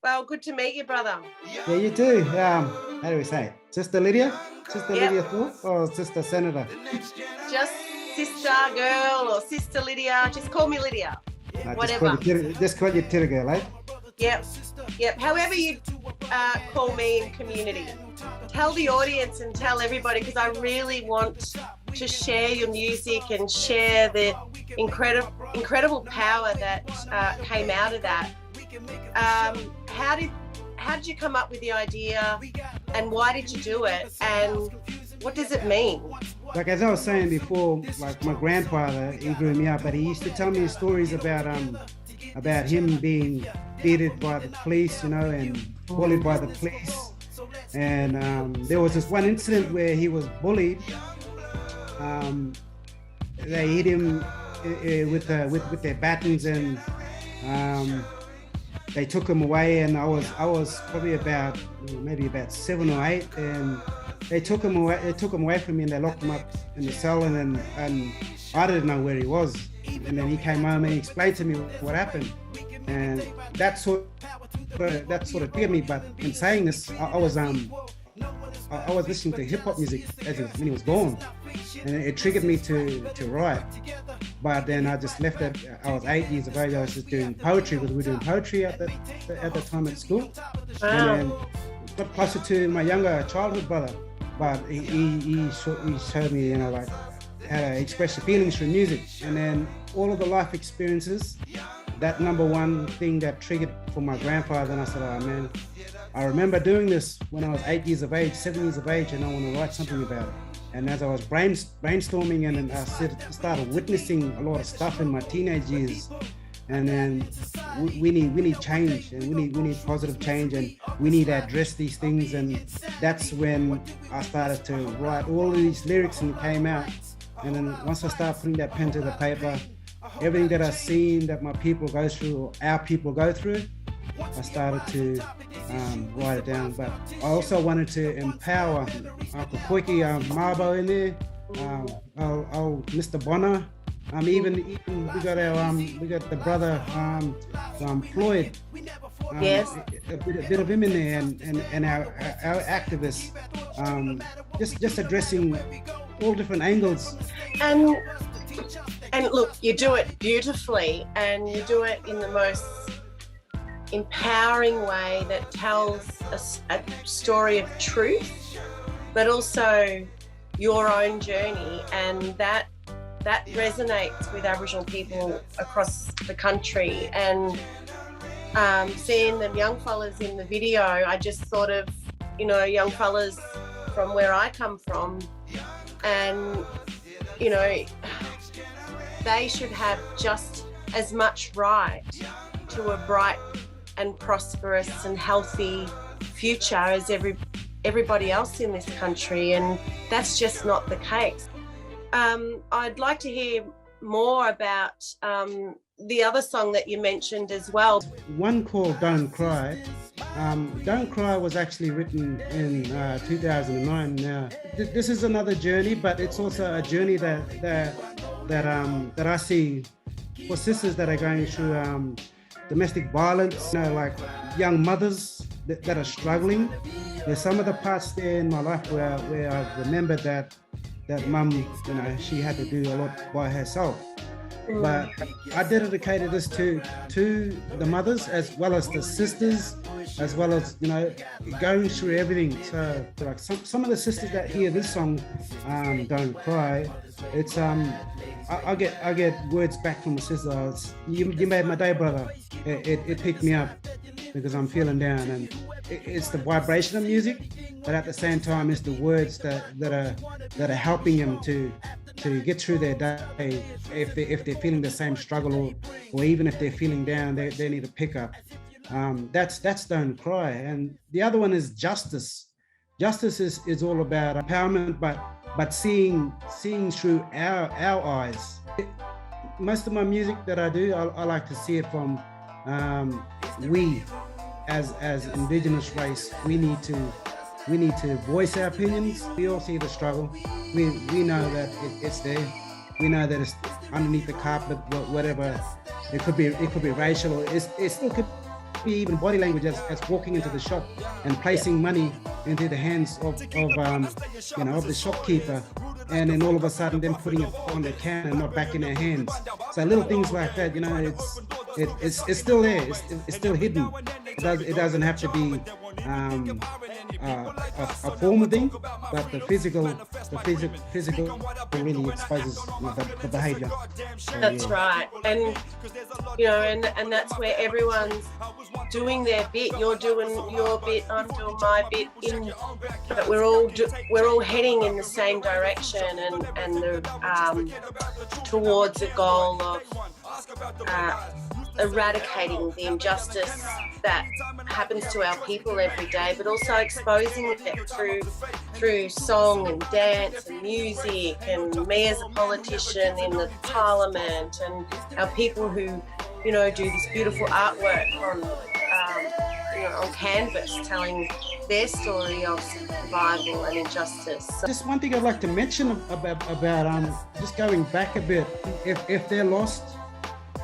Well, good to meet you, brother. Yeah, you too. How do we say it? Sister Lydia? Sister Yep. Lydia Thorpe or Sister Senator? Just sister girl or sister Lydia. Just call me Lydia. No, Whatever. just call you Tira girl, eh? Yep. Yep. However you call me in community. Tell the audience and tell everybody, because I really want to share your music and share the incredible power that came out of that. How did you come up with the idea, and why did you do it, and what does it mean? Like as I was saying before, like my grandfather, he grew me up, but he used to tell me stories about him being beaten by the police, and bullied by the police. And there was this one incident where he was bullied. They hit him with their batons, and they took him away. And I was probably maybe about 7 or 8, and they took him away. They took him away from me, and they locked him up in the cell. And I didn't know where he was. And then he came home and he explained to me what happened, and that sort of triggered me. But in saying this, I was listening to hip hop music when he was born, and it triggered me to write. But then I just left it. I was 8 years of age. I was just doing poetry, because we were doing poetry at the time at school. Wow. And then got closer to my younger childhood brother. But he showed me, like how to express your feelings through music. And then all of the life experiences, that number one thing that triggered for my grandfather. And I said, oh man, I remember doing this when I was 8 years of age, 7 years of age, and I want to write something about it. And as I was brainstorming, and I started witnessing a lot of stuff in my teenage years. And then we need change, and we need positive change, and we need to address these things. And that's when I started to write all of these lyrics, and it came out. And then once I started putting that pen to the paper, everything that I've seen that my people go through, or our people go through, I started to write it down. But I also wanted to empower Uncle Koiki Marbo in there, Mr. Bonner. Even we got the brother Floyd. Yes. A bit of him in there, and our activists, just addressing all different angles. And look, you do it beautifully, and you do it in the most empowering way that tells a story of truth, but also your own journey, and that resonates with Aboriginal people across the country. And seeing them young fellas in the video, I just thought of, young fellas from where I come from, and, they should have just as much right to a bright and prosperous and healthy future as everybody else in this country, and that's just not the case. I'd like to hear more about the other song that you mentioned as well. One called Don't Cry. Don't Cry was actually written in 2009. Now, this is another journey, but it's also a journey that I see for sisters that are going through domestic violence, like young mothers that are struggling. There's some of the parts there in my life where I remember that mum, she had to do a lot by herself. But I dedicated this to the mothers, as well as the sisters, as well as going through everything. So like some of the sisters that hear this song, Don't Cry, it's I get words back from the sisters. You made my day, brother. It picked me up because I'm feeling down, and it's the vibration of music, but at the same time it's the words that are helping them to get through their day. If they're feeling the same struggle, or even if they're feeling down, they need to pick up. That's Don't Cry. And the other one is Justice. Justice is all about empowerment, but seeing through our eyes. Most of my music that I do, I like to see it from we as Indigenous race. We need to voice our opinions. We all see the struggle. We know that it's there. We know that it's underneath the carpet, whatever. It could be racial, or it still could be even body language as walking into the shop and placing money into the hands of the shopkeeper, and then all of a sudden them putting it on the can and not back in their hands. So little things like that, it's still there. It's still hidden. It doesn't have to be a formal thing, but the physical really exposes the behaviour. So, that's right, and and that's where everyone's doing their bit. You're doing your bit, I'm doing my bit. But we're all heading in the same direction, and towards a goal of eradicating the injustice that happens to our people every day, but also exposing it through song and dance and music, and me as a politician in the parliament, and our people who do this beautiful artwork on canvas, telling their story of survival and injustice. Just one thing I'd like to mention about just going back a bit, if they're lost,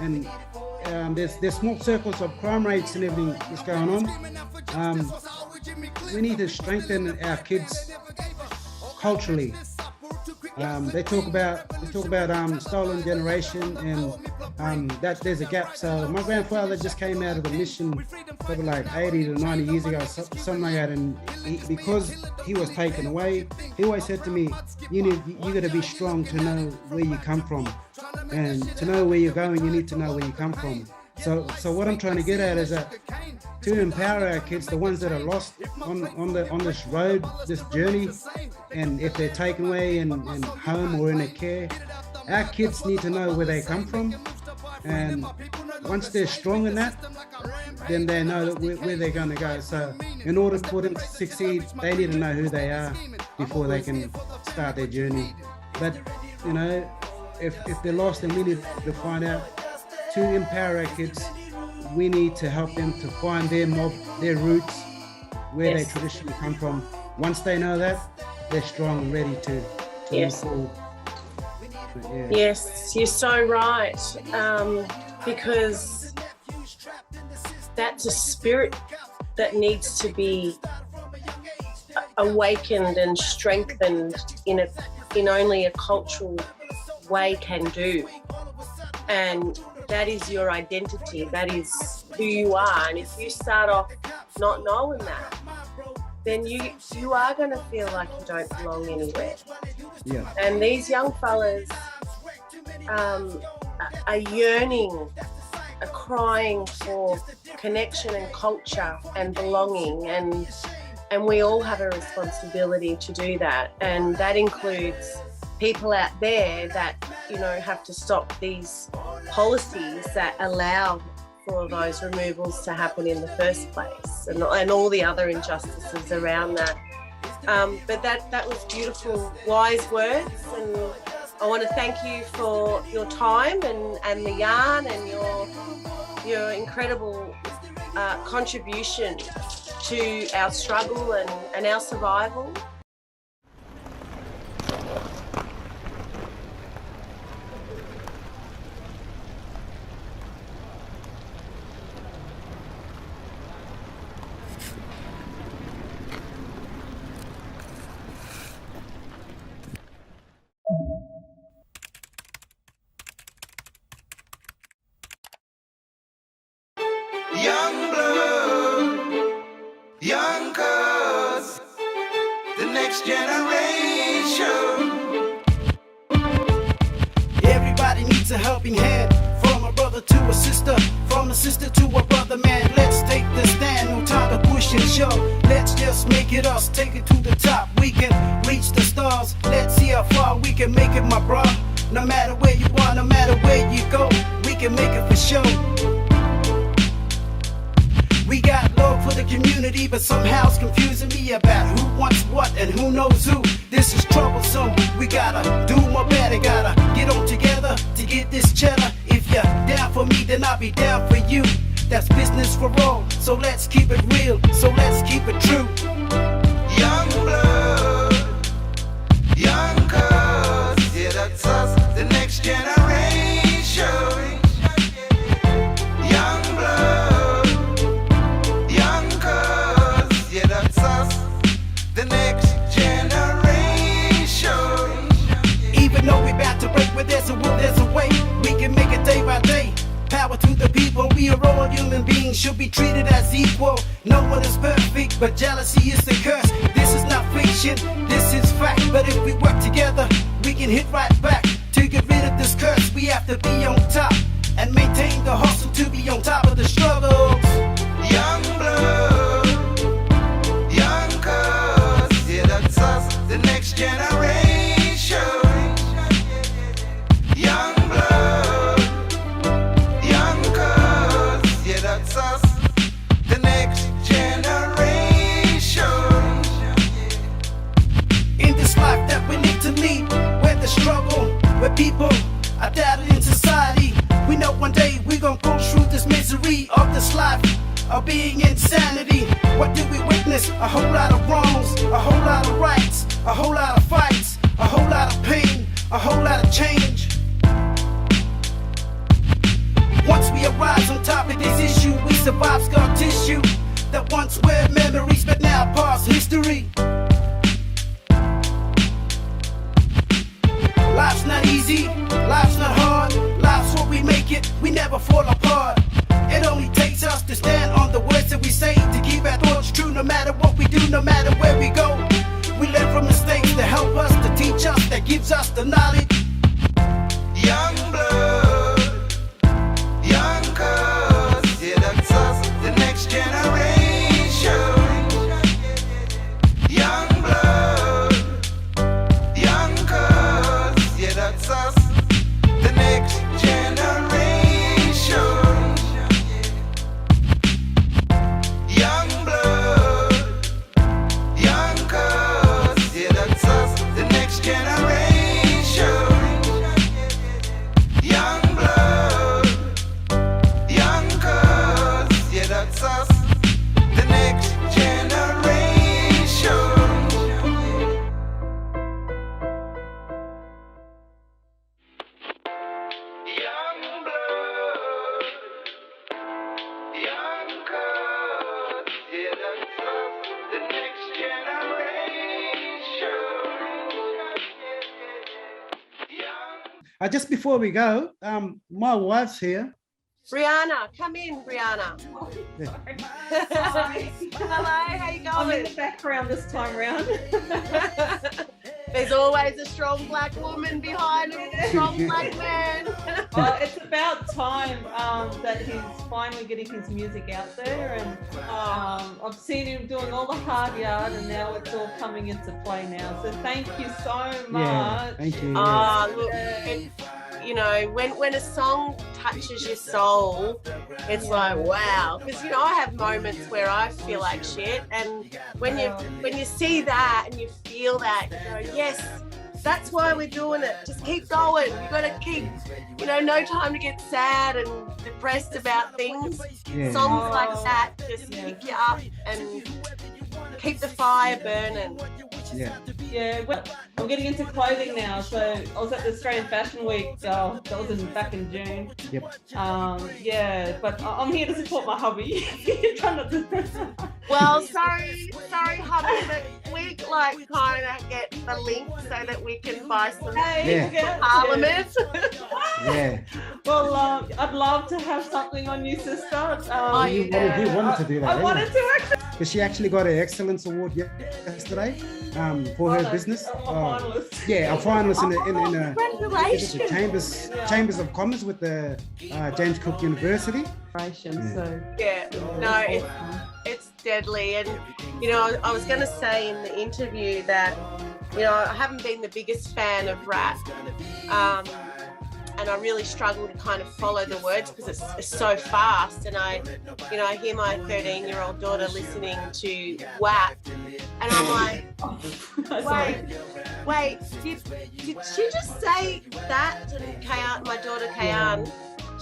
and there's small circles of crime rates and everything that's going on. We need to strengthen our kids culturally. They talk about stolen generation, and that there's a gap. So my grandfather just came out of a mission probably like 80 to 90 years ago, something like that, and because he was taken away, he always said to me, you got to be strong to know where you come from, and to know where you're going, you need to know where you come from. So what I'm trying to get at is that to empower our kids, the ones that are lost on this road, this journey, and if they're taken away in home or in a care, our kids need to know where they come from, and once they're strong in that, then they know where they're going to go. So in order for them to succeed, they need to know who they are before they can start their journey. But if they're lost, then we need to find out. To empower our kids, we need to help them to find their mob, their roots, where they traditionally come from. Once they know that, they're strong and ready to move forward. But, Yes, you're so right, because that's a spirit that needs to be awakened and strengthened in only a cultural way can do. And that is your identity, that is who you are. And if you start off not knowing that, then you are going to feel like you don't belong anywhere. Yeah. And these young fellas are yearning, are crying for connection and culture and belonging, and we all have a responsibility to do that. And that includes people out there that have to stop these policies that allow for those removals to happen in the first place, and all the other injustices around that. But that was beautiful, wise words, and I want to thank you for your time and the yarn and your incredible contribution to our struggle and our survival. Young blood, young cuz, the next generation. Everybody needs a helping hand, from a brother to a sister, from a sister to a brother, man. Let's take the stand, no time to push and shove. Let's just make it us, take it to the top. We can reach the stars, let's see how far we can make it, my bro. No matter where you are, no matter where you go, we can make it for sure. We got love for the community, but somehow it's confusing me about who wants what and who knows who. This is troublesome, we gotta do more better, gotta get on together to get this cheddar. If you're down for me, then I'll be down for you. That's business for all, so let's keep it real, so let's keep it true. Young blood, young cuz, yeah, that's us, the next generation. Young blood, there's a will, there's a way. We can make it day by day. Power to the people, we are all human beings, should be treated as equal. No one is perfect, but jealousy is the curse. This is not fiction, this is fact. But if we work together, we can hit right back. To get rid of this curse, we have to be on top and maintain the hustle to be on top of the struggles. Young blood, young cuz, yeah, that's us, the next generation. Young blood, young cuz, yeah, that's us, the next generation. In this life that we need to lead, where the struggle, where people are doubted in society, we know one day we're gonna go through this misery of this life, of being insanity. What do we witness? A whole lot of wrongs, a whole lot of rights, a whole lot of fights, a whole lot of pain, a whole lot of change. Once we arise on top of this issue, we survive scar tissue that once were memories but now past history. Life's not easy, life's not hard, life's what we make it, we never fall apart. It only takes us to stand on the words that we say, to keep our thoughts true no matter what we do, no matter where we go. We learn from mistakes to help us, to teach us, that gives us the knowledge. Young blood, young cuz, yeah, that's us, the next generation. Young blood, young cuz, yeah, that's us, the next generation. Young blood, young cuz, yeah, that's us, the next generation. Young blood, young cuz, yeah, that's us, the next generation. Young blood, young cuz, yeah, that's us, the next generation. Young Just before we go, my wife's here. Brianna, come in, Brianna. Hi. Hello, how you I'm in going? the background this time round. There's always a strong black woman behind a strong black man. Well, it's about time that he's finally getting his music out there, and I've seen him doing all the hard yard, and now it's all coming into play now. So thank you so much. Yeah, thank you. Yeah. Look, you know, when a song touches your soul, it's like, wow. Because, you know, I have moments where I feel like shit, and when you see that and you feel that, you go, yes, that's why we're doing it. Just keep going. You got to keep, you know, no time to get sad and depressed about things. Yeah. Songs like that just pick you up and keep the fire burning. Yeah. Yeah, well, I'm getting into clothing now. So I was at the Australian Fashion Week. That was back in June. Yep. Yeah, but I'm here to support my hobby. Try not to. Well, sorry, hubby, but we like kind of get the link so that we can buy some Yeah. Parliament. Yeah. Well, I'd love to have something on you, sister. You wanted to do that. I wanted to actually. Because she actually got an excellence award yesterday for her business. I'm a finalist. Yeah, a finalist in the Congratulations. Chambers of Commerce with the James Cook University. So Yeah, no, it's deadly. And, you know, I was going to say in the interview that, you know, I haven't been the biggest fan of rap. And I really struggle to kind of follow the words because it's so fast. And I hear my 13-year-old daughter listening to WAP, and I'm like, wait, did she just say that? And Kayan, my daughter Kayan,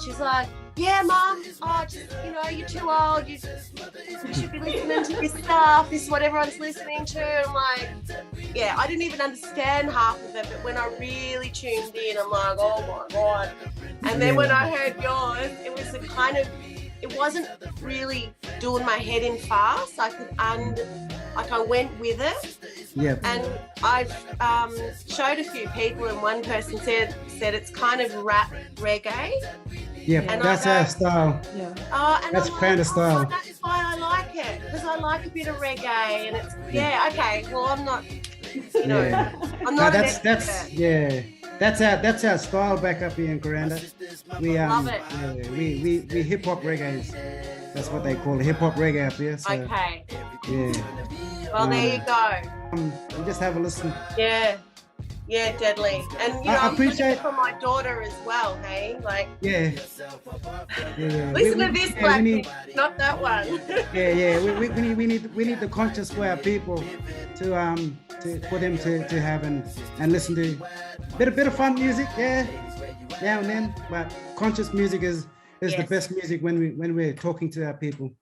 she's like, yeah, Mum, you know, you're too old, you should be listening to this stuff, this is what everyone's listening to. And I'm like, yeah, I didn't even understand half of it, but when I really tuned in, I'm like, oh my God. And then when I heard yours, it was it wasn't really doing my head in fast. I went with it. Yeah. And I've showed a few people, and one person said it's kind of rap reggae. Yeah, And that's our style. Yeah. And That's I'm kind of style. Oh, that's why I like it, because I like a bit of reggae, and it's okay. Well, I'm not, I'm No, not. that's our style back up here in Kuranda. We Love it. Yeah, we hip hop reggae. That's what they call it, hip hop reggae up here. So, Okay. Yeah. Well, there you go. You just have a listen. Yeah, deadly. And I I'm appreciate it for my daughter as well. Hey, like. Yeah. Listen to this, Blak, not that one. We need the conscious for our people to for them to have and listen to bit of fun music, now and then. But conscious music is the best music when we're talking to our people.